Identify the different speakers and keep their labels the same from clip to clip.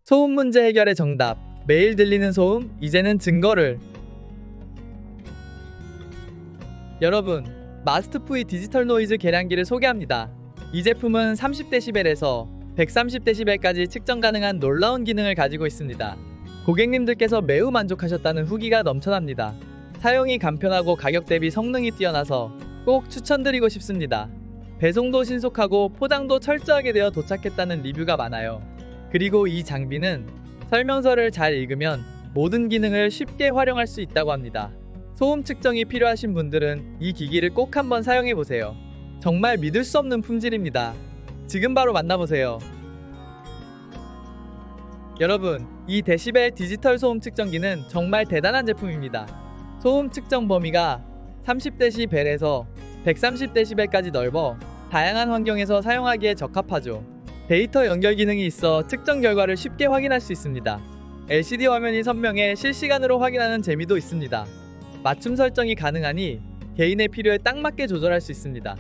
Speaker 1: 소음 문제 해결의 정답. 매일 들리는 소음, 이제는 증거를. 여러분, 마스트프의 디지털 노이즈 계량기를 소개합니다. 이 제품은 30dB에서 130dB까지 측정 가능한 놀라운 기능을 가지고 있습니다. 고객님들께서 매우 만족하셨다는 후기가 넘쳐납니다. 사용이 간편하고 가격 대비 성능이 뛰어나서 꼭 추천드리고 싶습니다. 배송도 신속하고 포장도 철저하게 되어 도착했다는 리뷰가 많아요. 그리고 이 장비는 설명서를 잘 읽으면 모든 기능을 쉽게 활용할 수 있다고 합니다. 소음 측정이 필요하신 분들은 이 기기를 꼭 한번 사용해보세요. 정말 믿을 수 없는 품질입니다. 지금 바로 만나보세요. 여러분, 이 데시벨 디지털 소음 측정기는 정말 대단한 제품입니다. 소음 측정 범위가 30dB에서 130dB까지 넓어 다양한 환경에서 사용하기에 적합하죠. 데이터 연결 기능이 있어 측정 결과를 쉽게 확인할 수 있습니다. LCD 화면이 선명해 실시간으로 확인하는 재미도 있습니다. 맞춤 설정이 가능하니 개인의 필요에 딱 맞게 조절할 수 있습니다.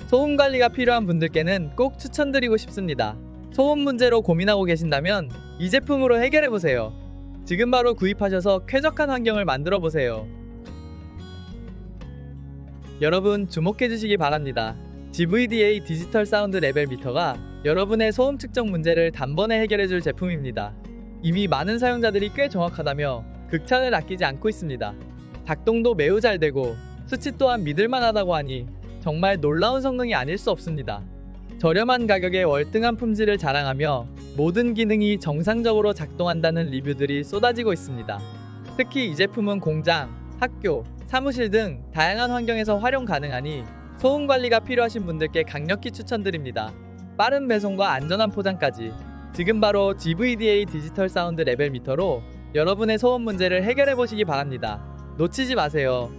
Speaker 1: 소음 관리가 필요한 분들께는 꼭 추천드리고 싶습니다. 소음 문제로 고민하고 계신다면 이 제품으로 해결해보세요. 지금 바로 구입하셔서 쾌적한 환경을 만들어보세요. 여러분, 주목해주시기 바랍니다. GVDA 디지털 사운드 레벨 미터가 여러분의 소음 측정 문제를 단번에 해결해줄 제품입니다. 이미 많은 사용자들이 꽤 정확하다며 극찬을 아끼지 않고 있습니다. 작동도 매우 잘 되고 수치 또한 믿을만하다고 하니 정말 놀라운 성능이 아닐 수 없습니다. 저렴한 가격에 월등한 품질을 자랑하며 모든 기능이 정상적으로 작동한다는 리뷰들이 쏟아지고 있습니다. 특히 이 제품은 공장, 학교, 사무실 등 다양한 환경에서 활용 가능하니 소음 관리가 필요하신 분들께 강력히 추천드립니다. 빠른 배송과 안전한 포장까지 지금 바로 GVDA 디지털 사운드 레벨 미터로 여러분의 소음 문제를 해결해 보시기 바랍니다. 놓치지 마세요.